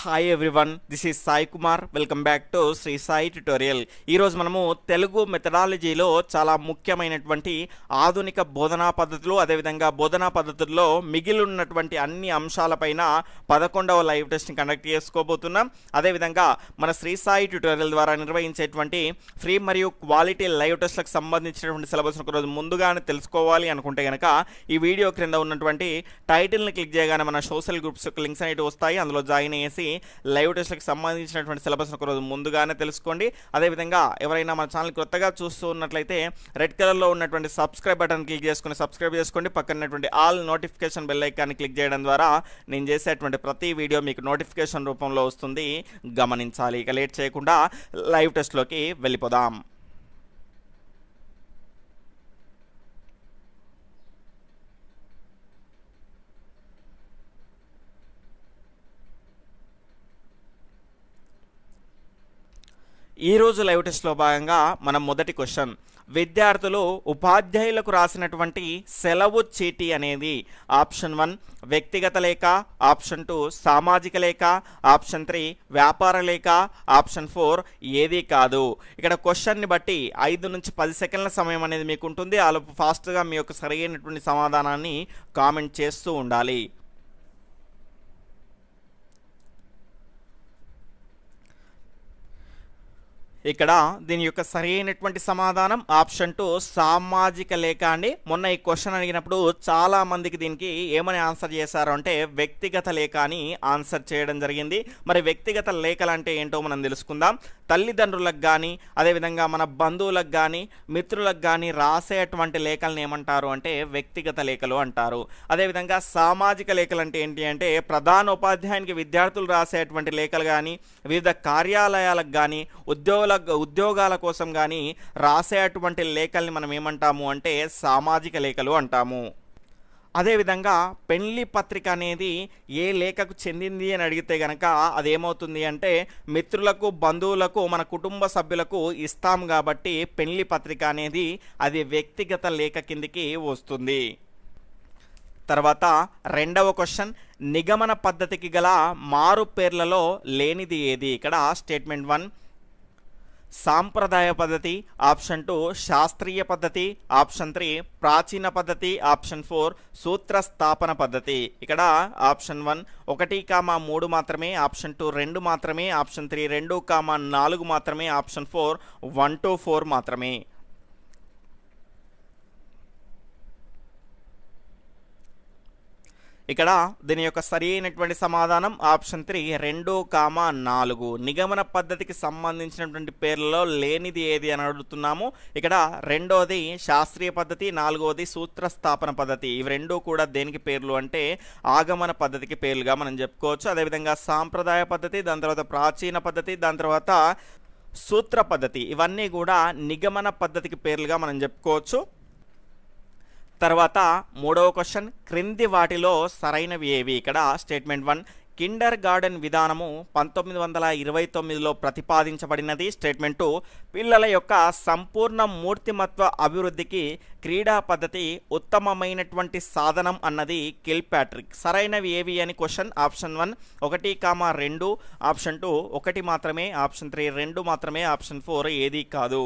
Hi everyone, this is Sai Kumar. Welcome back to Shri Sai tutorial. ఈరోజు మనము తెలుగు మెథడాలజీలో చాలా ముఖ్యమైనటువంటి ఆధునిక బోధనా పద్ధతులు, అదేవిధంగా బోధనా పద్ధతుల్లో మిగిలి ఉన్నటువంటి అన్ని అంశాలపైన 11వ లైవ్ టెస్ట్ని కండక్ట్ చేసుకోబోతున్నాం. అదేవిధంగా మన శ్రీ సాయి ట్యుటోరియల్ ద్వారా నిర్వహించేటువంటి ఫ్రీ మరియు క్వాలిటీ లైవ్ టెస్ట్లకు సంబంధించినటువంటి సిలబస్ ఒకరోజు ముందుగానే తెలుసుకోవాలి అనుకుంటే కనుక ఈ వీడియో క్రింద ఉన్నటువంటి టైటిల్ని క్లిక్ చేయగానే మన సోషల్ గ్రూప్స్ యొక్క లింక్స్ అనేవి వస్తాయి. అందులో జాయిన్ అయ్యేసి లైవ్ టెస్ట్లకు సంబంధించినటువంటి సిలబస్ ఒకరోజు ముందుగానే తెలుసుకోండి. అదేవిధంగా ఎవరైనా మన ఛానల్ కొత్తగా చూస్తూ ఉన్నట్లయితే రెడ్ కలర్లో ఉన్నటువంటి సబ్స్క్రైబ్ బటన్ క్లిక్ చేసుకుని సబ్స్క్రైబ్ చేసుకోండి. పక్కన ఉన్నటువంటి ఆల్ నోటిఫికేషన్ బెల్ ఐకాన్ని క్లిక్ చేయడం ద్వారా నేను చేసేటువంటి ప్రతి వీడియో మీకు నోటిఫికేషన్ రూపంలో వస్తుంది, గమనించాలి. ఇక లేట్ చేయకుండా లైవ్ టెస్ట్లోకి వెళ్ళిపోదాం. ఈరోజు లైవ్ టెస్ట్లో భాగంగా మనం మొదటి క్వశ్చన్, విద్యార్థులు ఉపాధ్యాయులకు రాసినటువంటి సెలవు చీటీ అనేది ఆప్షన్ 1 వ్యక్తిగత లేఖ, ఆప్షన్ 2 సామాజిక లేఖ, ఆప్షన్ 3 వ్యాపార లేఖ, ఆప్షన్ 4 ఏది కాదు. ఇక్కడ క్వశ్చన్ని బట్టి 5 నుంచి 10 సెకండ్ల సమయం అనేది మీకు ఉంటుంది. ఆలోపు ఫాస్ట్గా మీ యొక్క సరైనటువంటి సమాధానాన్ని కామెంట్ చేస్తూ ఉండాలి. ఇక్కడ దీని యొక్క సరైనటువంటి సమాధానం ఆప్షన్ 2 సామాజిక లేఖ అండి. మొన్న ఈ క్వశ్చన్ అడిగినప్పుడు చాలా మందికి దీనికి ఏమని ఆన్సర్ చేశారు అంటే వ్యక్తిగత లేఖ అని ఆన్సర్ చేయడం జరిగింది. మరి వ్యక్తిగత లేఖలు అంటే ఏంటో మనం తెలుసుకుందాం. తల్లిదండ్రులకు కానీ అదేవిధంగా మన బంధువులకు కానీ మిత్రులకు కానీ రాసేటువంటి లేఖలను ఏమంటారు అంటే వ్యక్తిగత లేఖలు అంటారు. అదేవిధంగా సామాజిక లేఖలు అంటే ఏంటి అంటే ప్రధాన ఉపాధ్యాయునికి విద్యార్థులు రాసేటువంటి లేఖలు కానీ వివిధ కార్యాలయాలకు కానీ ఉద్యోగాల కోసం కానీ రాసేటువంటి లేఖల్ని మనం ఏమంటాము అంటే సామాజిక లేఖలు అంటాము. అదేవిధంగా పెళ్లి పత్రిక అనేది ఏ లేఖకు చెందింది అని అడిగితే గనక అదేమవుతుంది అంటే మిత్రులకు బంధువులకు మన కుటుంబ సభ్యులకు ఇస్తాం కాబట్టి పెళ్లి పత్రిక అనేది అది వ్యక్తిగత లేఖ కిందికి వస్తుంది. తర్వాత రెండవ క్వశ్చన్, నిగమన పద్ధతికి గల మారు పేర్లలో లేనిది ఏది. ఇక్కడ స్టేట్మెంట్ 1 సాంప్రదాయ పద్ధతి, ఆప్షన్ 2 శాస్త్రీయ పద్ధతి, ఆప్షన్ 3 ప్రాచీన పద్ధతి, ఆప్షన్ 4 సూత్రస్థాపన పద్ధతి. ఇక్కడ ఆప్షన్ 1 1, 3 మాత్రమే, ఆప్షన్ 2 2 మాత్రమే, ఆప్షన్ 3 2, 4 మాత్రమే, ఆప్షన్ 4 1 to 4 మాత్రమే. ఇక్కడ దీని యొక్క సరి అయినటువంటి సమాధానం ఆప్షన్ 3 2, 4. నిగమన పద్ధతికి సంబంధించినటువంటి పేర్లలో లేనిది ఏది అని అడుగుతున్నాము. ఇక్కడ రెండోది శాస్త్రీయ పద్ధతి, నాలుగోది సూత్రస్థాపన పద్ధతి. ఇవి రెండు కూడా దేనికి పేర్లు అంటే ఆగమన పద్ధతికి పేర్లుగా మనం చెప్పుకోవచ్చు. అదేవిధంగా సాంప్రదాయ పద్ధతి, దాని తర్వాత ప్రాచీన పద్ధతి, దాని తర్వాత సూత్ర పద్ధతి, ఇవన్నీ కూడా నిగమన పద్ధతికి పేర్లుగా మనం చెప్పుకోవచ్చు. తర్వాత మూడవ క్వశ్చన్, క్రింది వాటిలో సరైనవి ఏవి. ఇక్కడ స్టేట్మెంట్ 1 కిండర్ గార్డెన్ విధానము 1929లో ప్రతిపాదించబడినది. స్టేట్మెంట్ 2 పిల్లల యొక్క సంపూర్ణ మూర్తిమత్వ అభివృద్ధికి క్రీడా పద్ధతి ఉత్తమమైనటువంటి సాధనం అన్నది కిల్పాట్రిక్. సరైనవి ఏవి అని క్వశ్చన్. ఆప్షన్ 1 1, 2, ఆప్షన్ 2 1 మాత్రమే, ఆప్షన్ 3 2 మాత్రమే, ఆప్షన్ 4 ఏది కాదు.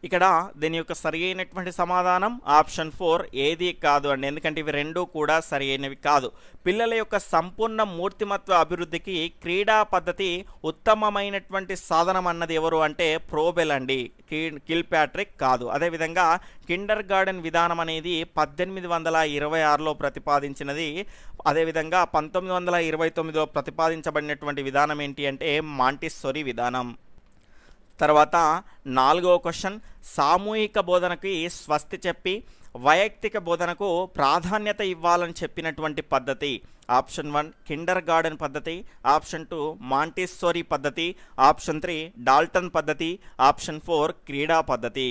ఇక్కడ దీని యొక్క సరి అయినటువంటి సమాధానం ఆప్షన్ 4 ఏది కాదు అండి. ఎందుకంటే ఇవి రెండు కూడా సరి అయినవి కాదు. పిల్లల యొక్క సంపూర్ణ మూర్తిమత్వ అభివృద్ధికి క్రీడా పద్ధతి ఉత్తమమైనటువంటి సాధనం అన్నది ఎవరు అంటే ప్రోబెల్ అండి, కిల్పాట్రిక్ కాదు. అదేవిధంగా కిండర్ గార్డెన్ విధానం అనేది 1826లో ప్రతిపాదించినది. అదేవిధంగా 1929లో ప్రతిపాదించబడినటువంటి విధానం ఏంటి అంటే మాంటిస్సోరీ విధానం. తర్వాత నాలుగవ క్వశ్చన్, సామూహిక బోధనకి స్వస్తి చెప్పి వైయక్తిక బోధనకు ప్రాధాన్యత ఇవ్వాలని చెప్పినటువంటి పద్ధతి. ఆప్షన్ 1 కిండర్ గార్డెన్ పద్ధతి, ఆప్షన్ 2 మాంటిస్సోరీ పద్ధతి, ఆప్షన్ 3 డాల్టన్ పద్ధతి, ఆప్షన్ 4 క్రీడా పద్ధతి.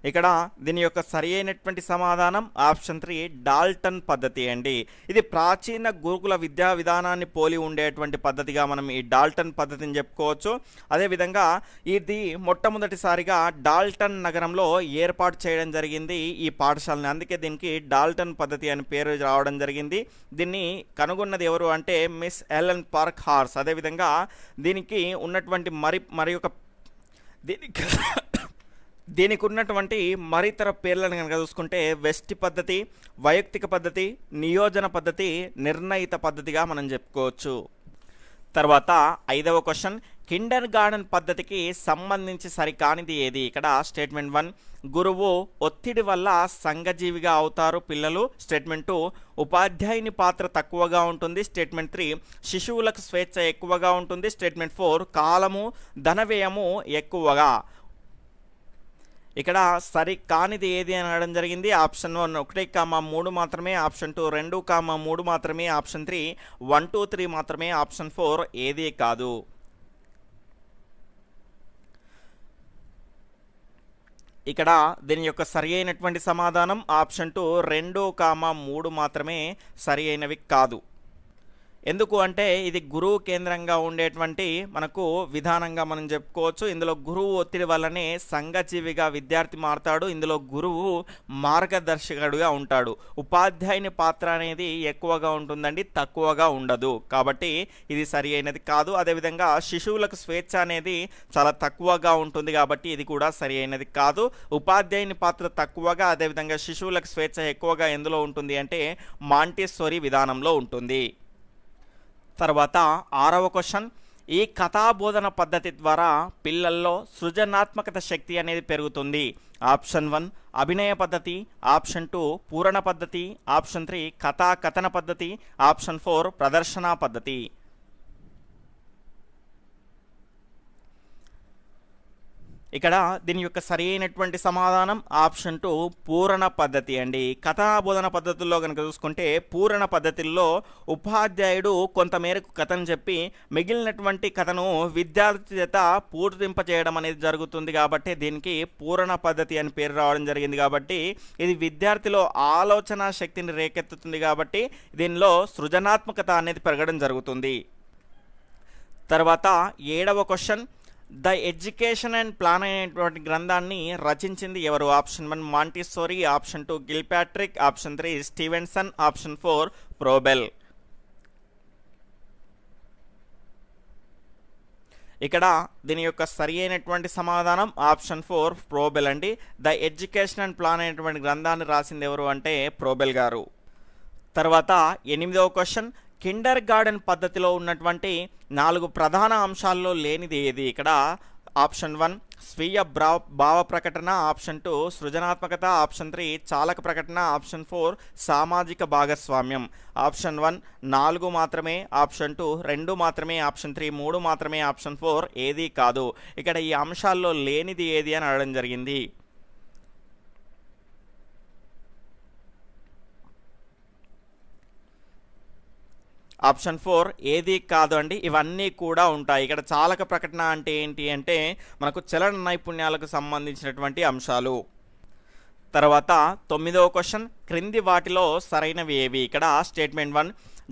ఇక్కడ దీని యొక్క సరి అయినటువంటి సమాధానం ఆప్షన్ 3 డాల్టన్ పద్ధతి అండి. ఇది ప్రాచీన గురుకుల విద్యా విధానాన్ని పోలి ఉండేటువంటి పద్ధతిగా మనం ఈ డాల్టన్ పద్ధతిని చెప్పుకోవచ్చు. అదేవిధంగా ఇది మొట్టమొదటిసారిగా డాల్టన్ నగరంలో ఏర్పాటు చేయడం జరిగింది ఈ పాఠశాలని. అందుకే దీనికి డాల్టన్ పద్ధతి అని పేరు రావడం జరిగింది. దీన్ని కనుగొన్నది ఎవరు అంటే మిస్ ఎలెన్ పార్క్ హార్స్. అదేవిధంగా దీనికి ఉన్నటువంటి మరి ఒక దీనికి ఉన్నటువంటి మరితర పేర్లను కనుక చూసుకుంటే వెస్టి పద్ధతి, వైయక్తిక పద్ధతి, నియోజన పద్ధతి, నిర్ణయిత పద్ధతిగా మనం చెప్పుకోవచ్చు. తర్వాత 5వ క్వశ్చన్, కిండర్ గార్డెన్ పద్ధతికి సంబంధించి సరికానిది ఏది? ఇక్కడ స్టేట్మెంట్ 1 గురువు ఒత్తిడి వల్ల సంఘజీవిగా అవుతారు పిల్లలు. స్టేట్మెంట్ 2 ఉపాధ్యాయుని పాత్ర తక్కువగా ఉంటుంది. స్టేట్మెంట్ 3 శిశువులకు స్వేచ్ఛ ఎక్కువగా ఉంటుంది. స్టేట్మెంట్ 4 కాలము ధనవ్యయము ఎక్కువగా. ఇక్కడ సరి కానిది ఏది అని అనడం జరిగింది. ఆప్షన్ 1 1,3 మాత్రమే, ఆప్షన్ 2 2,3 మాత్రమే, ఆప్షన్ 3 1 2 3 మాత్రమే, ఆప్షన్ 4 ఏది కాదు. ఇక్కడ దీని యొక్క సరి అయినటువంటి సమాధానం ఆప్షన్ 2 2,3 మాత్రమే సరి అయినవి కాదు. ఎందుకు అంటే ఇది గురువు కేంద్రంగా ఉండేటువంటి మనకు విధానంగా మనం చెప్పుకోవచ్చు. ఇందులో గురువు ఒత్తిడి వల్లనే సంఘజీవిగా విద్యార్థి మారతాడు. ఇందులో గురువు మార్గదర్శకుడుగా ఉంటాడు. ఉపాధ్యాయుని పాత్ర అనేది ఎక్కువగా ఉంటుందండి, తక్కువగా ఉండదు. కాబట్టి ఇది సరి అయినది కాదు. అదేవిధంగా శిశువులకు స్వేచ్ఛ అనేది చాలా తక్కువగా ఉంటుంది కాబట్టి ఇది కూడా సరి అయినది కాదు. ఉపాధ్యాయుని పాత్ర తక్కువగా, అదేవిధంగా శిశువులకు స్వేచ్ఛ ఎక్కువగా ఎందులో ఉంటుంది అంటే మాంటిస్సోరీ విధానంలో ఉంటుంది. తర్వాత 6వ క్వశ్చన్, ఈ కథాబోధన పద్ధతి ద్వారా పిల్లల్లో సృజనాత్మకత శక్తి అనేది పెరుగుతుంది. ఆప్షన్ 1 అభినయ పద్ధతి, ఆప్షన్ 2 పూరణ పద్ధతి, ఆప్షన్ 3 కథన పద్ధతి, ఆప్షన్ 4 ప్రదర్శన పద్ధతి. ఇక్కడ దీని యొక్క సరి అయినటువంటి సమాధానం ఆప్షన్ 2 పూరణ పద్ధతి అండి. కథాబోధన పద్ధతుల్లో కనుక చూసుకుంటే పూరణ పద్ధతుల్లో ఉపాధ్యాయుడు కొంతమేరకు కథను చెప్పి మిగిలినటువంటి కథను విద్యార్థి చేత పూర్తింపజేయడం అనేది జరుగుతుంది. కాబట్టి దీనికి పూరణ పద్ధతి అని పేరు రావడం జరిగింది. కాబట్టి ఇది విద్యార్థిలో ఆలోచన శక్తిని రేకెత్తుతుంది. కాబట్టి దీనిలో సృజనాత్మకత అనేది పెరగడం జరుగుతుంది. తర్వాత 7వ question, the education and plan అనేటువంటి గ్రంథాన్ని రచించింది ఎవరు? Option 1 Montessori, option 2 Kilpatrick, option 3 Stevenson, option 4 Froebel. ఇక్కడ దీని యొక్క సరి అయినటువంటి సమాధానం ఆప్షన్ 4 ప్రోబెల్ అండి. ద ఎడ్యుకేషన్ అండ్ ప్లాన్ అనేటువంటి గ్రంథాన్ని రాసింది ఎవరు అంటే ప్రోబెల్ గారు. తర్వాత 8వ క్వశ్చన్, కిండర్ గార్డెన్ పద్ధతిలో ఉన్నటువంటి 4 ప్రధాన అంశాల్లో లేనిది ఏది? ఇక్కడ ఆప్షన్ 1 స్వీయ భావ ప్రకటన, ఆప్షన్ 2 సృజనాత్మకత, ఆప్షన్ 3 చాలక ప్రకటన, ఆప్షన్ 4 సామాజిక భాగస్వామ్యం. ఆప్షన్ 1 4 మాత్రమే, ఆప్షన్ 2 2 మాత్రమే, ఆప్షన్ 3 3 మాత్రమే, ఆప్షన్ 4 ఏది కాదు. ఇక్కడ ఈ అంశాల్లో లేనిది ఏది అని అడగడం జరిగింది. ఆప్షన్ 4 ఏది కాదు అండి. ఇవన్నీ కూడా ఉంటాయి. ఇక్కడ చాలక ప్రకటన అంటే ఏంటి అంటే మనకు చలన నైపుణ్యాలకు సంబంధించినటువంటి అంశాలు. తర్వాత 9వ క్వశ్చన్, క్రింది వాటిలో సరైనవి ఏవి? ఇక్కడ స్టేట్మెంట్ 1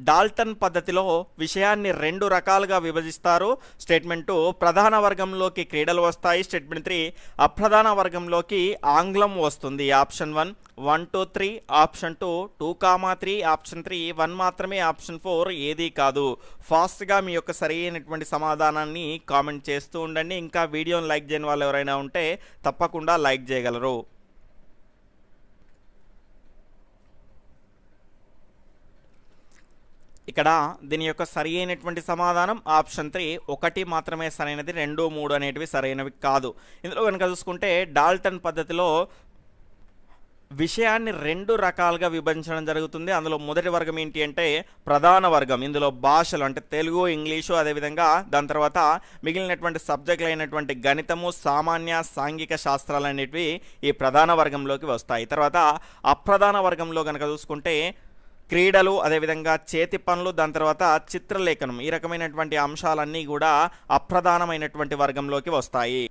డాల్టన్ పద్ధతిలో విషయాన్ని 2 రకాలుగా విభజిస్తారు. స్టేట్మెంట్ 2 ప్రధాన వర్గంలోకి క్రీడలు వస్తాయి. స్టేట్మెంట్ 3 అప్రధాన వర్గంలోకి ఆంగ్లం వస్తుంది. ఆప్షన్ 1 1 2 3, ఆప్షన్ 2 2,3, ఆప్షన్ 3 1 మాత్రమే, ఆప్షన్ 4 ఏది కాదు. ఫాస్ట్గా మీ యొక్క సరైనటువంటి సమాధానాన్ని కామెంట్ చేస్తూ ఉండండి. ఇంకా వీడియోని లైక్ చేయని వాళ్ళు ఎవరైనా ఉంటే తప్పకుండా లైక్ చేయగలరు. ఇక్కడ దీని యొక్క సరి అయినటువంటి సమాధానం ఆప్షన్ 3 1 మాత్రమే సరైనది, 2 3 అనేటివి సరైనవి కాదు. ఇందులో కనుక చూసుకుంటే డాల్టన్ పద్ధతిలో విషయాన్ని 2 రకాలుగా విభజించడం జరుగుతుంది. అందులో మొదటి వర్గం ఏంటి అంటే ప్రధాన వర్గం. ఇందులో భాషలు అంటే తెలుగు, ఇంగ్లీషు, అదేవిధంగా దాని తర్వాత మిగిలినటువంటి సబ్జెక్టులు అయినటువంటి గణితము, సామాన్య, సాంఘిక శాస్త్రాలు అనేటివి ఈ ప్రధాన వర్గంలోకి వస్తాయి. తర్వాత అప్రధాన వర్గంలో కనుక చూసుకుంటే క్రీడలు, అదేవిధంగా చేతి పనులు, దాని తర్వాత చిత్రలేఖనం, ఈ రకమైనటువంటి అంశాలన్నీ కూడా అప్రధానమైనటువంటి వర్గంలోకి వస్తాయి.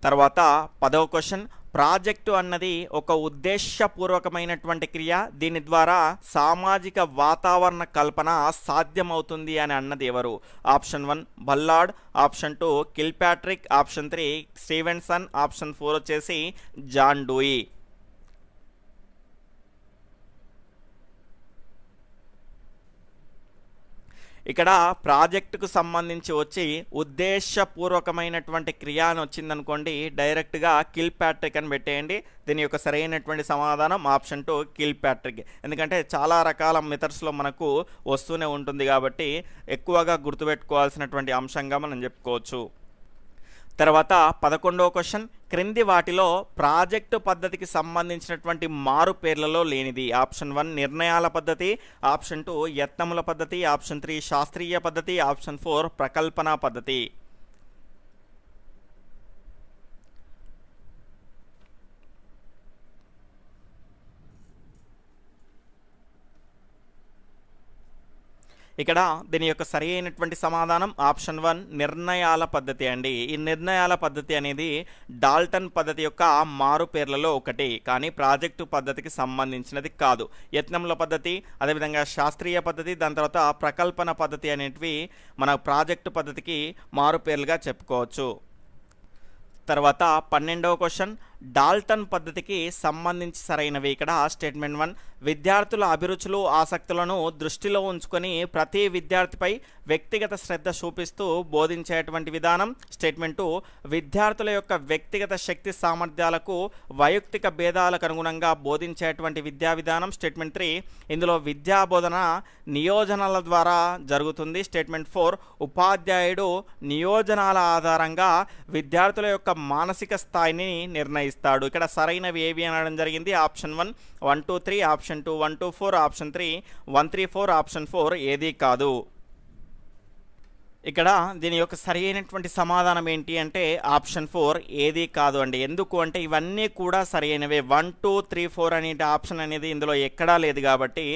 తర్వాత 10వ క్వశ్చన్, ప్రాజెక్టు అన్నది ఒక ఉద్దేశపూర్వకమైనటువంటి క్రియ, దీని ద్వారా సామాజిక వాతావరణ కల్పన సాధ్యమవుతుంది అని అన్నది ఎవరు? Option 1 Ballard, option 2 Kilpatrick, option 3 Stevenson, option 4 వచ్చేసి జాన్ డూయి. ఇక్కడ ప్రాజెక్టుకు సంబంధించి వచ్చి ఉద్దేశపూర్వకమైనటువంటి క్రియ అని వచ్చిందనుకోండి, డైరెక్ట్గా కిల్పాట్రిక్ అని పెట్టేయండి. దీని యొక్క సరైనటువంటి సమాధానం ఆప్షన్ 2 కిల్పాట్రిక్. ఎందుకంటే చాలా రకాల మెథడ్స్లో మనకు వస్తూనే ఉంటుంది కాబట్టి ఎక్కువగా గుర్తుపెట్టుకోవాల్సినటువంటి అంశంగా మనం చెప్పుకోవచ్చు. తర్వాత 11వ క్వశ్చన్, క్రింది వాటిలో ప్రాజెక్టు పద్ధతికి సంబంధించినటువంటి మారు పేర్లలో లేనిది? ఆప్షన్ 1 నిర్ణయాల పద్ధతి, ఆప్షన్ 2 యత్నముల పద్ధతి, ఆప్షన్ 3 శాస్త్రీయ పద్ధతి, ఆప్షన్ 4 ప్రకల్పన పద్ధతి. ఇక్కడ దీని యొక్క సరి అయినటువంటి సమాధానం ఆప్షన్ 1 నిర్ణయాల పద్ధతి అండి. ఈ నిర్ణయాల పద్ధతి అనేది డాల్టన్ పద్ధతి యొక్క మారు పేర్లలో ఒకటి, కానీ ప్రాజెక్టు పద్ధతికి సంబంధించినది కాదు. యత్నముల పద్ధతి, అదేవిధంగా శాస్త్రీయ పద్ధతి, దాని తర్వాత ప్రకల్పన పద్ధతి అనేటివి మన ప్రాజెక్టు పద్ధతికి మారు పేర్లుగా చెప్పుకోవచ్చు. తర్వాత 12వ క్వశ్చన్, డాల్టన్ పద్ధతికి సంబంధించి సరైనవి. ఇక్కడ స్టేట్మెంట్ 1 విద్యార్థుల అభిరుచులు ఆసక్తులను దృష్టిలో ఉంచుకొని ప్రతి విద్యార్థిపై వ్యక్తిగత శ్రద్ధ చూపిస్తూ బోధించేటువంటి విధానం. స్టేట్మెంట్ 2 విద్యార్థుల యొక్క వ్యక్తిగత శక్తి సామర్థ్యాలకు వైయక్తిక భేదాలకు అనుగుణంగా బోధించేటువంటి విద్యా విధానం. స్టేట్మెంట్ 3 ఇందులో విద్యా బోధన నియోజనాల ద్వారా జరుగుతుంది. స్టేట్మెంట్ 4 ఉపాధ్యాయుడు నియోజనాల ఆధారంగా విద్యార్థుల యొక్క మానసిక స్థాయిని నిర్ణయిస్తాడు. ఇక్కడ సరైనవి ఏవి అనడం జరిగింది. ఆప్షన్ 1 1 2 3, ఆప్షన్ 2 1 2 4, ఆప్షన్ 3 1 3 4, ఆప్షన్ 4 ఏది కాదు. ఇక్కడ దీని యొక్క సరి అయినటువంటి సమాధానం ఏంటి అంటే ఆప్షన్ 4 ఏది కాదు అండి. ఎందుకు అంటే ఇవన్నీ కూడా సరి అయినవే. 1 2 3 4 అనే ఆప్షన్ అనేది ఇందులో ఎక్కడా లేదు కాబట్టి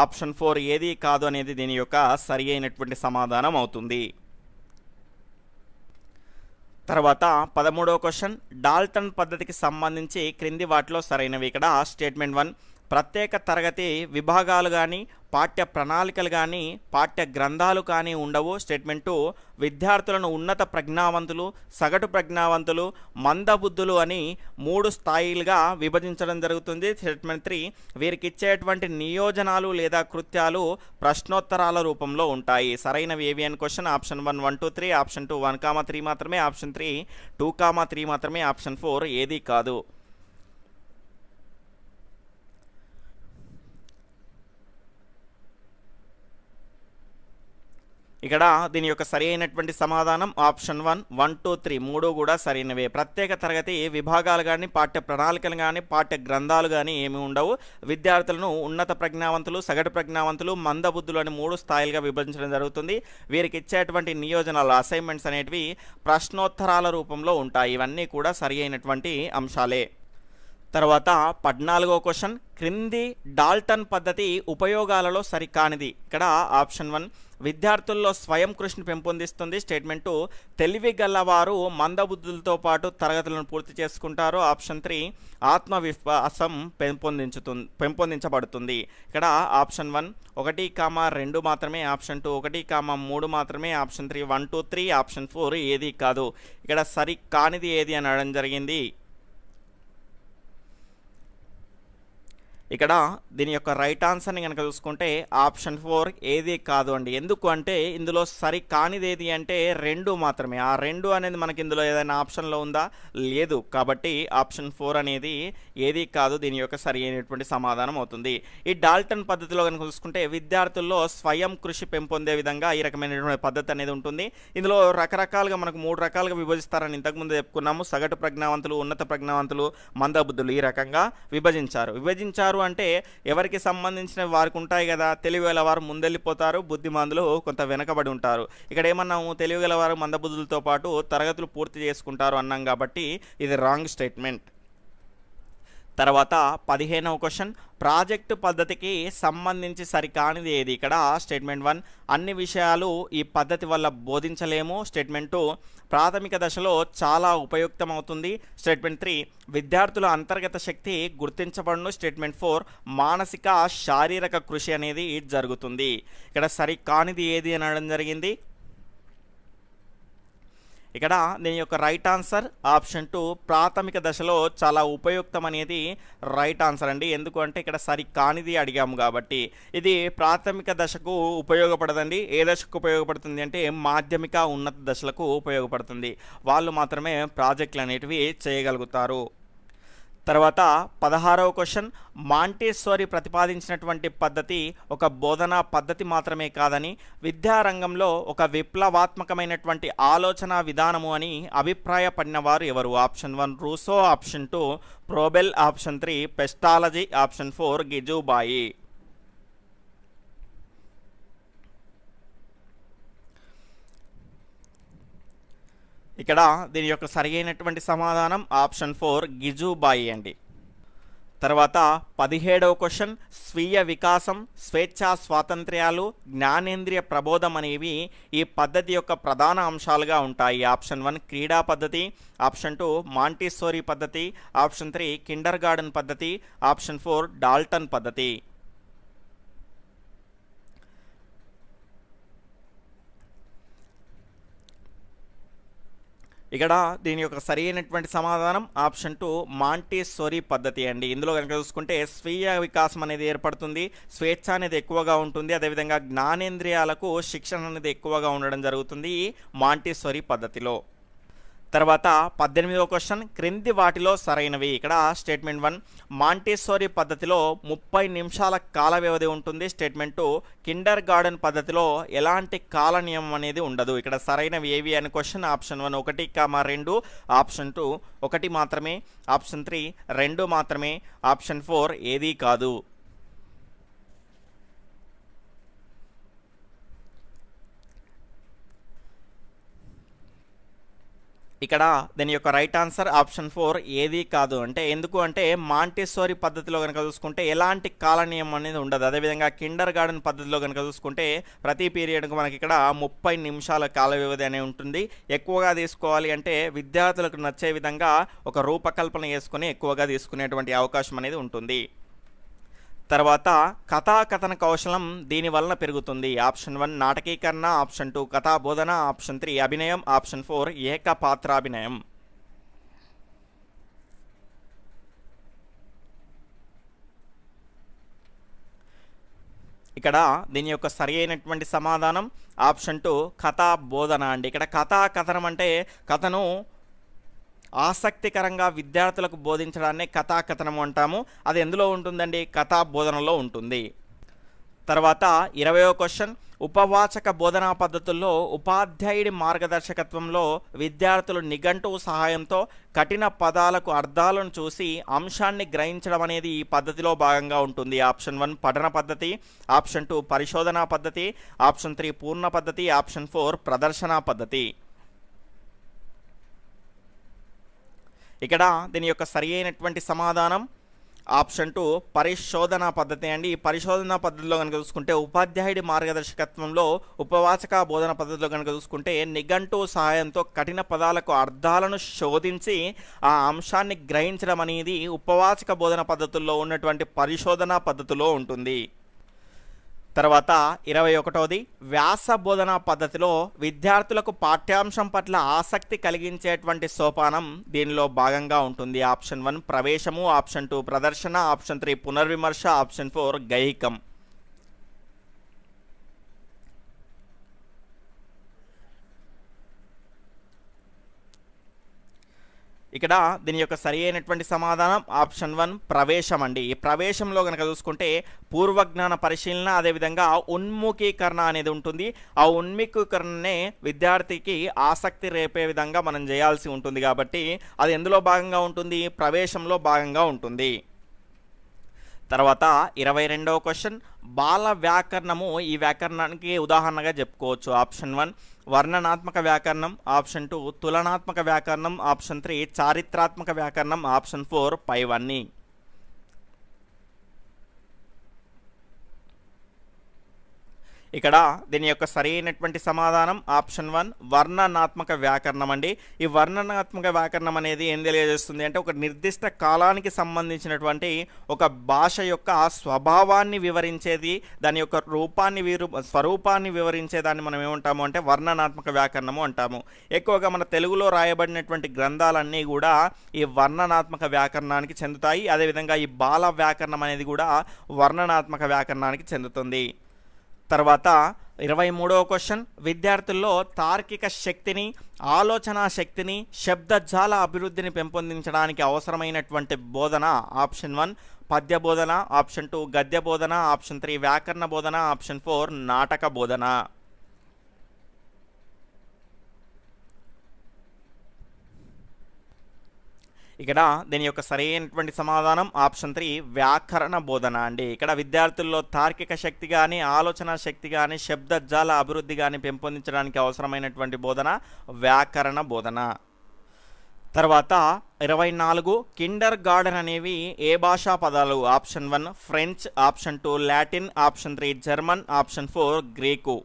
ఆప్షన్ 4 ఏది కాదు అనేది దీని యొక్క సరి అయినటువంటి సమాధానం అవుతుంది. తర్వాత 13వ క్వశ్చన్, డాల్టన్ పద్ధతికి సంబంధించి క్రింది వాటిలో సరైనవి. ఇక్కడ స్టేట్మెంట్ 1 ప్రత్యేక తరగతి విభాగాలు కానీ పాఠ్య ప్రణాళికలు కానీ పాఠ్య గ్రంథాలు కానీ ఉండవు. స్టేట్మెంట్ 2 విద్యార్థులను ఉన్నత ప్రజ్ఞావంతులు, సగటు ప్రజ్ఞావంతులు, మందబుద్ధులు అని 3 స్థాయిలుగా విభజించడం జరుగుతుంది. స్టేట్మెంట్ 3 వీరికి ఇచ్చేటువంటి నియోజనాలు లేదా కృత్యాలు ప్రశ్నోత్తరాల రూపంలో ఉంటాయి. సరైనవి ఏవి అని క్వశ్చన్ ఆప్షన్ 1 1 2 3, ఆప్షన్ 2 1 3 మాత్రమే, ఆప్షన్ 3 2 3 మాత్రమే, ఆప్షన్ 4 ఏది కాదు. ఇక్కడ దీని యొక్క సరి అయినటువంటి సమాధానం ఆప్షన్ 1 1 2 3 మూడు కూడా సరైనవే. ప్రత్యేక తరగతి విభాగాలు కానీ పాఠ్య ప్రణాళికలు కానీ పాఠ్య గ్రంథాలు కానీ ఏమి ఉండవు. విద్యార్థులను ఉన్నత ప్రజ్ఞావంతులు, సగటు ప్రజ్ఞావంతులు, మందబుద్ధులు అని 3 స్థాయిలుగా విభజించడం జరుగుతుంది. వీరికి ఇచ్చేటువంటి నియోజనాలు అసైన్మెంట్స్ అనేటివి ప్రశ్నోత్తరాల రూపంలో ఉంటాయి. ఇవన్నీ కూడా సరి అయినటువంటి అంశాలే. తర్వాత 14వ క్వశ్చన్, క్రింది డాల్టన్ పద్ధతి ఉపయోగాలలో సరికానిది. ఇక్కడ ఆప్షన్ 1 విద్యార్థుల్లో స్వయం కృషిని పెంపొందిస్తుంది. స్టేట్మెంట్ 2 తెలివి గలవారు మందబుద్ధులతో పాటు తరగతులను పూర్తి చేసుకుంటారు. ఆప్షన్ 3 ఆత్మవిశ్వాసం పెంపొందించబడుతుంది. ఇక్కడ ఆప్షన్ 1 1 2 మాత్రమే, ఆప్షన్ 2 1 3 మాత్రమే, ఆప్షన్ 3 1 2 3, ఆప్షన్ 4 ఏది కాదు. ఇక్కడ సరి కానిది ఏది అని అనడం జరిగింది. ఇక్కడ దీని యొక్క రైట్ ఆన్సర్ని కనుక చూసుకుంటే ఆప్షన్ 4 ఏది కాదు అండి. ఎందుకు అంటే ఇందులో సరి కానిది ఏది అంటే 2 మాత్రమే. ఆ 2 అనేది మనకి ఇందులో ఏదైనా ఆప్షన్లో ఉందా? లేదు. కాబట్టి ఆప్షన్ 4 అనేది ఏది కాదు దీని యొక్క సరి అయినటువంటి సమాధానం అవుతుంది. ఈ డాల్టన్ పద్ధతిలో కనుక చూసుకుంటే విద్యార్థుల్లో స్వయం కృషి పెంపొందే విధంగా ఈ రకమైనటువంటి పద్ధతి అనేది ఉంటుంది. ఇందులో రకరకాలుగా మనకు 3 రకాలుగా విభజిస్తారని ఇంతకుముందు చెప్పుకున్నాము. సగటు ప్రజ్ఞావంతులు, ఉన్నత ప్రజ్ఞావంతులు, మందబుద్ధులు ఈ రకంగా విభజించారు అంటే ఎవరికి సంబంధించిన వారికి ఉంటాయి కదా. తెలివిగల వారు ముందెళ్ళిపోతారు, బుద్ధిమంతులు కొంత వెనకబడి ఉంటారు. ఇక్కడ ఏమన్నాము, తెలివిగల వారు మందబుద్ధులతో పాటు తరగతులు పూర్తి చేసుకుంటారు అన్నాం కాబట్టి ఇది రాంగ్ స్టేట్మెంట్. తర్వాత 15వ క్వశ్చన్ ప్రాజెక్టు పద్ధతికి సంబంధించి సరికానిది ఏది? ఇక్కడ స్టేట్మెంట్ 1 అన్ని విషయాలు ఈ పద్ధతి వల్ల బోధించలేము. స్టేట్మెంట్ 2 ప్రాథమిక దశలో చాలా ఉపయుక్తమవుతుంది. స్టేట్మెంట్ 3 విద్యార్థుల అంతర్గత శక్తి గుర్తించబడును. స్టేట్మెంట్ 4 మానసిక శారీరక కృషి అనేది జరుగుతుంది. ఇక్కడ సరికానిది ఏది అనడం జరిగింది. ఇక్కడ దీని యొక్క రైట్ ఆన్సర్ ఆప్షన్ 2 ప్రాథమిక దశలో చాలా ఉపయుక్తం అనేది రైట్ ఆన్సర్ అండి. ఎందుకు అంటే ఇక్కడ సరి కానిది అడిగాము కాబట్టి. ఇది ప్రాథమిక దశకు ఉపయోగపడదండి. ఏ దశకు ఉపయోగపడుతుంది అంటే మాధ్యమిక ఉన్నత దశలకు ఉపయోగపడుతుంది. వాళ్ళు మాత్రమే ప్రాజెక్టులు అనేటివి చేయగలుగుతారు. తర్వాత 16వ క్వశ్చన్ మాంటెసోరీ ప్రతిపాదించినటువంటి పద్ధతి ఒక బోధనా పద్ధతి మాత్రమే కాదని విద్యారంగంలో ఒక విప్లవాత్మకమైనటువంటి ఆలోచన విధానము అని అభిప్రాయపడిన వారు ఎవరు? Option 1 Russo, option 2 ప్రోబెల్, option 3 పెస్టాలజీ, option 4 గిజుబాయి. ఇక్కడ దీని యొక్క సరైనటువంటి సమాధానం ఆప్షన్ 4 గిజుబాయి అండి. తర్వాత 17వ క్వశ్చన్ స్వీయ వికాసం, స్వేచ్ఛా స్వాతంత్ర్యాలు, జ్ఞానేంద్రియ ప్రబోధం అనేవి ఈ పద్ధతి యొక్క ప్రధాన అంశాలుగా ఉంటాయి. ఆప్షన్ 1 క్రీడా పద్ధతి, ఆప్షన్ 2 మాంటెసోరీ పద్ధతి, ఆప్షన్ 3 కిండర్ గార్డెన్ పద్ధతి, ఆప్షన్ 4 డాల్టన్ పద్ధతి. ఇక్కడ దీని యొక్క సరైనటువంటి సమాధానం ఆప్షన్ 2 మాంటెసోరీ పద్ధతి అండి. ఇందులో కనుక చూసుకుంటే స్వీయ వికాసం అనేది ఏర్పడుతుంది, స్వేచ్ఛ అనేది ఎక్కువగా ఉంటుంది, అదేవిధంగా జ్ఞానేంద్రియాలకు శిక్షణ అనేది ఎక్కువగా ఉండడం జరుగుతుంది ఈ మాంటెసోరీ పద్ధతిలో. తర్వాత 18వ క్వశ్చన్ క్రింది వాటిలో సరైనవి. ఇక్కడ స్టేట్మెంట్ 1 మాంటెసోరీ పద్ధతిలో 30 నిమిషాల కాల వ్యవధి ఉంటుంది. స్టేట్మెంట్ 2 కిండర్ గార్డెన్ పద్ధతిలో ఎలాంటి కాల నియమం అనేది ఉండదు. ఇక్కడ సరైనవి ఏవి అని క్వశ్చన్. ఆప్షన్ 1 1, 2, ఆప్షన్ 2 1 మాత్రమే, ఆప్షన్ 3 2 మాత్రమే, ఆప్షన్ 4 ఏదీ కాదు. ఇక్కడ దీని యొక్క రైట్ ఆన్సర్ ఆప్షన్ 4 ఏదీ కాదు. అంటే ఎందుకు అంటే మాంటెసోరీ పద్ధతిలో కనుక చూసుకుంటే ఎలాంటి కాల నియమం అనేది ఉండదు. అదేవిధంగా కిండర్ గార్డెన్ పద్ధతిలో కనుక చూసుకుంటే ప్రతి పీరియడ్కు మనకి ఇక్కడ 30 నిమిషాల కాల వ్యవధి అనేది ఉంటుంది. ఎక్కువగా తీసుకోవాలి అంటే విద్యార్థులకు నచ్చే విధంగా ఒక రూపకల్పన చేసుకుని ఎక్కువగా తీసుకునేటువంటి అవకాశం అనేది ఉంటుంది. తర్వాత కథాకథన కౌశలం దీని వలన పెరుగుతుంది. ఆప్షన్ 1 నాటకీకరణ, ఆప్షన్ 2 కథా బోధన, ఆప్షన్ 3 అభినయం, ఆప్షన్ 4 ఏకపాత్రాభినయం. ఇక్కడ దీని యొక్క సరి అయినటువంటి సమాధానం ఆప్షన్ 2 కథా బోధన అండి. ఇక్కడ కథాకథనం అంటే కథను ఆసక్తికరంగా విద్యార్థులకు బోధించడాన్ని కథాకథనం అంటాము. అది ఎందులో ఉంటుందండి? కథా బోధనలో ఉంటుంది. తర్వాత 20వ క్వశ్చన్ ఉపవాచక బోధనా పద్ధతుల్లో ఉపాధ్యాయుడి మార్గదర్శకత్వంలో విద్యార్థులు నిఘంటువు సహాయంతో కఠిన పదాలకు అర్థాలను చూసి అంశాన్ని గ్రహించడం అనేది ఈ పద్ధతిలో భాగంగా ఉంటుంది. ఆప్షన్ 1 పఠన పద్ధతి, ఆప్షన్ 2 పరిశోధనా పద్ధతి, ఆప్షన్ 3 పూర్ణ పద్ధతి, ఆప్షన్ 4 ప్రదర్శనా పద్ధతి. ఇక్కడ దీని యొక్క సరి అయినటువంటి సమాధానం ఆప్షన్ 2 పరిశోధనా పద్ధతి అండి. ఈ పరిశోధనా పద్ధతిలో కనుక చూసుకుంటే ఉపాధ్యాయుడి మార్గదర్శకత్వంలో ఉపవాచక బోధన పద్ధతిలో కనుక చూసుకుంటే నిఘంటువు సహాయంతో కఠిన పదాలకు అర్థాలను శోధించి ఆ అంశాన్ని గ్రహించడం అనేది ఉపవాచక బోధన పద్ధతుల్లో ఉన్నటువంటి పరిశోధనా పద్ధతిలో ఉంటుంది. తర్వాత 21వది వ్యాస బోధనా పద్ధతిలో విద్యార్థులకు పాఠ్యాంశం పట్ల ఆసక్తి కలిగించేటువంటి సోపానం దీనిలో భాగంగా ఉంటుంది. ఆప్షన్ 1 ప్రవేశము, ఆప్షన్ 2 ప్రదర్శన, ఆప్షన్ 3 పునర్విమర్శ, ఆప్షన్ 4 గైహికం. ఇక్కడ దీని యొక్క సరి అయినటువంటి సమాధానం ఆప్షన్ 1 ప్రవేశం అండి. ఈ ప్రవేశంలో కనుక చూసుకుంటే పూర్వజ్ఞాన పరిశీలన, అదేవిధంగా ఉన్ముఖీకరణ అనేది ఉంటుంది. ఆ ఉన్ముఖీకరణనే విద్యార్థికి ఆసక్తి రేపే విధంగా మనం చేయాల్సి ఉంటుంది కాబట్టి అది ఎందులో భాగంగా ఉంటుంది? ప్రవేశంలో భాగంగా ఉంటుంది. తర్వాత 22వ క్వశ్చన్ బాల వ్యాకరణము ఈ వ్యాకరణానికి ఉదాహరణగా చెప్పుకోవచ్చు. ఆప్షన్ 1 వర్ణనాత్మక వ్యాకరణం, ఆప్షన్ 2 తులనాత్మక వ్యాకరణం, ఆప్షన్ 3 చారిత్రాత్మక వ్యాకరణం, ఆప్షన్ 4 పైవన్నీ. ఇక్కడ దీని యొక్క సరైనటువంటి సమాధానం ఆప్షన్ 1 వర్ణనాత్మక వ్యాకరణం అండి. ఈ వర్ణనాత్మక వ్యాకరణం అనేది ఏం తెలియజేస్తుంది అంటే ఒక నిర్దిష్ట కాలానికి సంబంధించినటువంటి ఒక భాష యొక్క స్వభావాన్ని వివరించేది, దాని యొక్క స్వరూపాన్ని వివరించేదాన్ని మనం ఏమంటాము అంటే వర్ణనాత్మక వ్యాకరణము అంటాము. ఎక్కువగా మన తెలుగులో రాయబడినటువంటి గ్రంథాలన్నీ కూడా ఈ వర్ణనాత్మక వ్యాకరణానికి చెందుతాయి. అదేవిధంగా ఈ బాల వ్యాకరణం అనేది కూడా వర్ణనాత్మక వ్యాకరణానికి చెందుతుంది. తర్వాత 23వ క్వశ్చన్, విద్యార్థుల్లో తార్కిక శక్తిని, ఆలోచన శక్తిని, శబ్దజాల అభివృద్ధిని పెంపొందించడానికి అవసరమైనటువంటి బోధన ఆప్షన్ 1 పద్య బోధన, ఆప్షన్ 2 గద్య బోధన, ఆప్షన్ 3 వ్యాకరణ బోధన, ఆప్షన్ 4 నాటక బోధన. ఇక్కడ దీని యొక్క సరైనటువంటి సమాధానం ఆప్షన్ 3 వ్యాకరణ బోధన అండి. ఇక్కడ విద్యార్థుల్లో తార్కిక శక్తి కానీ, ఆలోచన శక్తి కానీ, శబ్దజాల అభివృద్ధి కానీ పెంపొందించడానికి అవసరమైనటువంటి బోధన వ్యాకరణ బోధన. తర్వాత 24 కిండర్ గార్డెన్ అనేవి ఏ భాషా పదాలు? Option 1 French, option 2 Latin, option 3 German, option 4 Greek.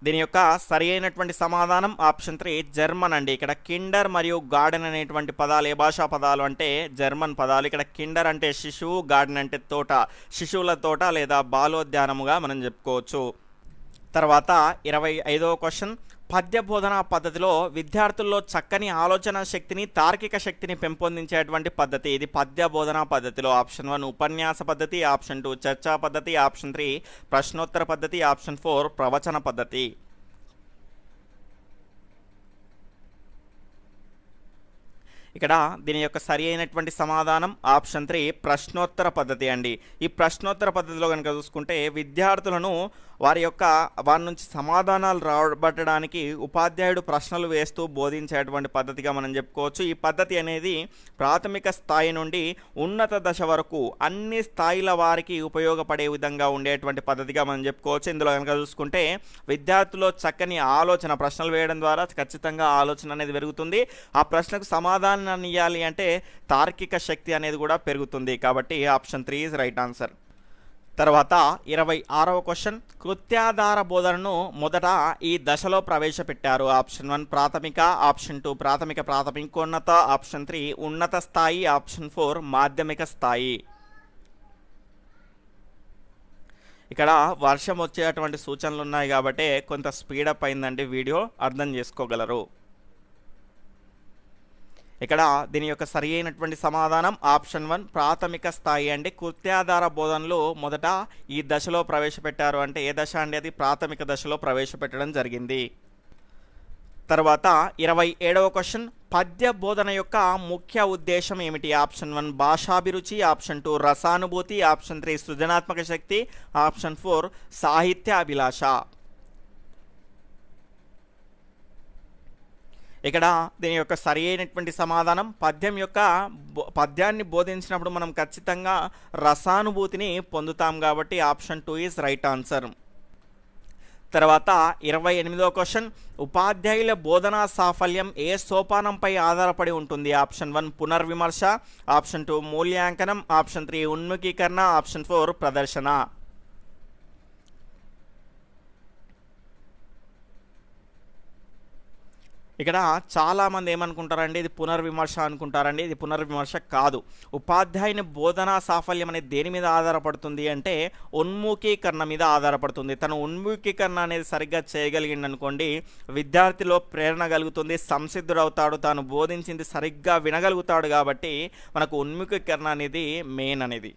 దీని యొక్క సరి అయినటువంటి సమాధానం ఆప్షన్ 3 జర్మన్ అండి. ఇక్కడ కిండర్ మరియు గార్డెన్ అనేటువంటి పదాలు ఏ భాషా పదాలు అంటే జర్మన్ పదాలు. ఇక్కడ కిండర్ అంటే శిశువు, గార్డెన్ అంటే తోట, శిశువుల తోట లేదా బాలోద్యానముగా మనం చెప్పుకోవచ్చు. తర్వాత 25వ క్వశ్చన్, పద్య బోధనా పద్ధతిలో విద్యార్థుల్లో చక్కని ఆలోచన శక్తిని, తార్కిక శక్తిని పెంపొందించేటువంటి పద్ధతి ఇది పద్య బోధనా పద్ధతిలో. ఆప్షన్ 1 ఉపన్యాస పద్ధతి, ఆప్షన్ 2 చర్చా పద్ధతి, ఆప్షన్ 3 ప్రశ్నోత్తర పద్ధతి, ఆప్షన్ 4 ప్రవచన పద్ధతి. ఇక్కడ దీని యొక్క సరి అయినటువంటి సమాధానం ఆప్షన్ 3 ప్రశ్నోత్తర పద్ధతి అండి. ఈ ప్రశ్నోత్తర పద్ధతిలో కనుక చూసుకుంటే విద్యార్థులను వారి నుంచి సమాధానాలు రాబట్టడానికి ఉపాధ్యాయుడు ప్రశ్నలు వేస్తూ బోధించేటువంటి పద్ధతిగా మనం చెప్పుకోవచ్చు. ఈ పద్ధతి అనేది ప్రాథమిక స్థాయి నుండి ఉన్నత దశ వరకు అన్ని స్థాయిల వారికి ఉపయోగపడే విధంగా ఉండేటువంటి పద్ధతిగా మనం చెప్పుకోవచ్చు. ఇందులో కనుక చూసుకుంటే విద్యార్థుల్లో చక్కని ఆలోచన, ప్రశ్నలు వేయడం ద్వారా ఖచ్చితంగా ఆలోచన అనేది పెరుగుతుంది. ఆ ప్రశ్నకు సమాధానాన్ని ఇవ్వాలి అంటే తార్కిక శక్తి అనేది కూడా పెరుగుతుంది. కాబట్టి ఆప్షన్ 3 ఈజ్ రైట్ ఆన్సర్. తర్వాత 26వ క్వశ్చన్, కృత్యాధార బోధనను మొదట ఈ దశలో ప్రవేశపెట్టారు. ఆప్షన్ 1 ప్రాథమిక, ఆప్షన్ 2 ప్రాథమికోన్నత, ఆప్షన్ 3 ఉన్నత స్థాయి, ఆప్షన్ 4 మాధ్యమిక స్థాయి. ఇక్కడ వర్షం వచ్చేటువంటి సూచనలు ఉన్నాయి కాబట్టి కొంత స్పీడప్ అయిందండి వీడియో, అర్థం చేసుకోగలరు. ఇక్కడ దీని యొక్క సరి అయినటువంటి సమాధానం ఆప్షన్ 1 ప్రాథమిక స్థాయి అండి. కృత్యాధార బోధనలు మొదట ఈ దశలో ప్రవేశపెట్టారు అంటే ఏ దశ అండి? అది ప్రాథమిక దశలో ప్రవేశపెట్టడం జరిగింది. తర్వాత 27వ క్వశ్చన్, పద్య బోధన యొక్క ముఖ్య ఉద్దేశం ఏమిటి? ఆప్షన్ 1 భాషాభిరుచి, ఆప్షన్ 2 రసానుభూతి, ఆప్షన్ 3 సృజనాత్మక శక్తి, ఆప్షన్ 4 సాహిత్య అభిలాష. ఇక్కడ దీని యొక్క సరి అయినటువంటి సమాధానం పద్యాన్ని బోధించినప్పుడు మనం ఖచ్చితంగా రసానుభూతిని పొందుతాం కాబట్టి ఆప్షన్ 2 ఈజ్ రైట్ ఆన్సర్. తర్వాత 28వ క్వశ్చన్, ఉపాధ్యాయుల బోధనా సాఫల్యం ఏ సోపానంపై ఆధారపడి ఉంటుంది? ఆప్షన్ 1 పునర్విమర్శ, ఆప్షన్ 2 మూల్యాంకనం, ఆప్షన్ 3 ఉన్ముఖీకరణ, ఆప్షన్ 4 ప్రదర్శన. ఇక్కడ చాలామంది ఏమనుకుంటారండి, ఇది పునర్విమర్శ అనుకుంటారండి. ఇది పునర్విమర్శ కాదు. ఉపాధ్యాయుని బోధనా సాఫల్యం అనేది దేని మీద ఆధారపడుతుంది అంటే ఉన్ముఖీకరణ మీద ఆధారపడుతుంది. తను ఉన్ముఖీకరణ అనేది సరిగ్గా చేయగలిగింది అనుకోండి, విద్యార్థిలో ప్రేరణ కలుగుతుంది, సంసిద్ధుడవుతాడు, తాను బోధించింది సరిగ్గా వినగలుగుతాడు. కాబట్టి మనకు ఉన్ముఖీకరణ అనేది మెయిన్ అనేది.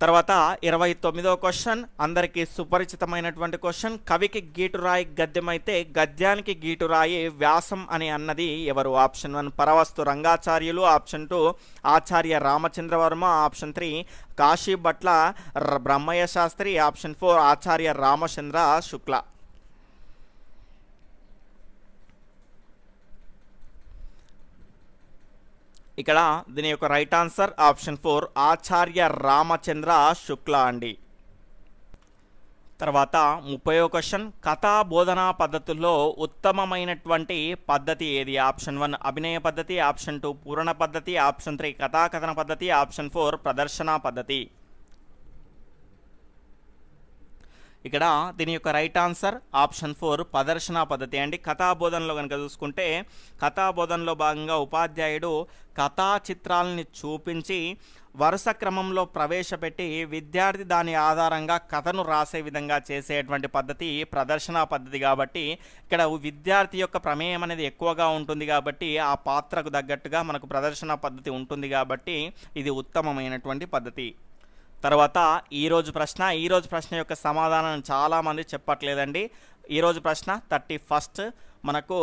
తర్వాత 29వ క్వశ్చన్, అందరికీ సుపరిచితమైనటువంటి క్వశ్చన్, కవికి గీటురాయి గద్యం అయితే గద్యానికి గీటురాయి వ్యాసం అని అన్నది ఎవరు? ఆప్షన్ 1 పరవస్తు రంగాచార్యులు, ఆప్షన్ 2 ఆచార్య రామచంద్రవర్మ, ఆప్షన్ 3 కాశీభట్ల బ్రహ్మయ్య శాస్త్రి, ఆప్షన్ 4 ఆచార్య రామచంద్ర శుక్ల. ఇక్కడ దీని యొక్క రైట్ ఆన్సర్ ఆప్షన్ 4 ఆచార్య రామచంద్ర శుక్ల అండి. తర్వాత 30వ క్వశ్చన్, కథా బోధనా పద్ధతుల్లో ఉత్తమమైనటువంటి పద్ధతి ఏది? ఆప్షన్ 1 అభినయ పద్ధతి, ఆప్షన్ 2 పూరణ పద్ధతి, ఆప్షన్ 3 కథాకథన పద్ధతి, ఆప్షన్ 4 ప్రదర్శన పద్ధతి. ఇక్కడ దీని యొక్క రైట్ ఆన్సర్ ఆప్షన్ 4 ప్రదర్శన పద్ధతి అండి. కథాబోధనలో కనుక చూసుకుంటే కథాబోధనలో భాగంగా ఉపాధ్యాయుడు కథా చిత్రాలని చూపించి వరుస క్రమంలో ప్రవేశపెట్టి విద్యార్థి దాని ఆధారంగా కథను రాసే విధంగా చేసేటువంటి పద్ధతి ప్రదర్శన పద్ధతి. కాబట్టి ఇక్కడ విద్యార్థి యొక్క ప్రమేయం అనేది ఎక్కువగా ఉంటుంది కాబట్టి ఆ పాత్రకు తగ్గట్టుగా మనకు ప్రదర్శన పద్ధతి ఉంటుంది కాబట్టి ఇది ఉత్తమమైనటువంటి పద్ధతి. తర్వాత ఈరోజు ప్రశ్న యొక్క సమాధానం చాలామంది చెప్పట్లేదండి. ఈరోజు ప్రశ్న 31 మనకు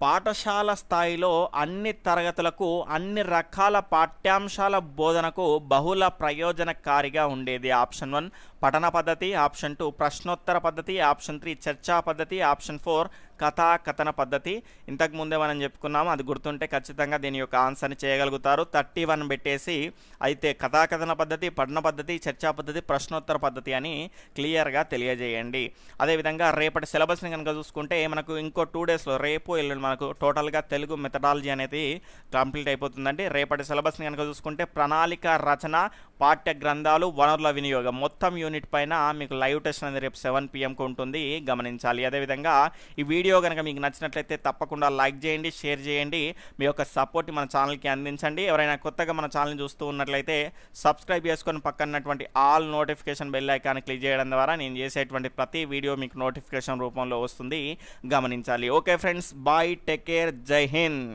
పాఠశాల స్థాయిలో అన్ని తరగతులకు అన్ని రకాల పాఠ్యాంశాల బోధనకు బహుళ ప్రయోజనకారిగా ఉండేది. ఆప్షన్ 1 పఠన పద్ధతి, ఆప్షన్ 2 ప్రశ్నోత్తర పద్ధతి, ఆప్షన్ 3 చర్చా పద్ధతి, ఆప్షన్ 4 కథాకథన పద్ధతి. ఇంతకు ముందే మనం చెప్పుకున్నాము, అది గుర్తుంటే ఖచ్చితంగా దీని యొక్క ఆన్సర్ని చేయగలుగుతారు. 31 పెట్టేసి అయితే కథాకథన పద్ధతి, పఠన పద్ధతి, చర్చా పద్ధతి, ప్రశ్నోత్తర పద్ధతి అని క్లియర్గా తెలియజేయండి. అదేవిధంగా రేపటి సిలబస్ని కనుక చూసుకుంటే మనకు ఇంకో 2 డేస్లో రేపు ఎల్లుండి మనకు టోటల్గా తెలుగు మెథడాలజీ అనేది కంప్లీట్ అయిపోతుందండి. రేపటి సిలబస్ని కనుక చూసుకుంటే ప్రణాళిక రచన, పాఠ్య గ్రంథాలు, వనరుల వినియోగం మొత్తం యూనిట్ పైన మీకు లైవ్ టెస్ట్ అనేది రేపు 7 PM ఉంటుంది, గమనించాలి. అదేవిధంగా ఈ వీడియో కనుక మీకు నచ్చినట్లయితే తప్పకుండా లైక్ చేయండి, షేర్ చేయండి, మీ యొక్క సపోర్ట్ మన ఛానల్కి అందించండి. ఎవరైనా కొత్తగా మన ఛానల్ని చూస్తూ ఉన్నట్లయితే సబ్స్క్రైబ్ చేసుకొని పక్కనటువంటి all notification bell icon click చేయడం ద్వారా నేను చేసేటువంటి ప్రతి వీడియో మీకు నోటిఫికేషన్ రూపంలో వస్తుంది, గమనించాలి. Okay friends, bye, take care, జై హింద్.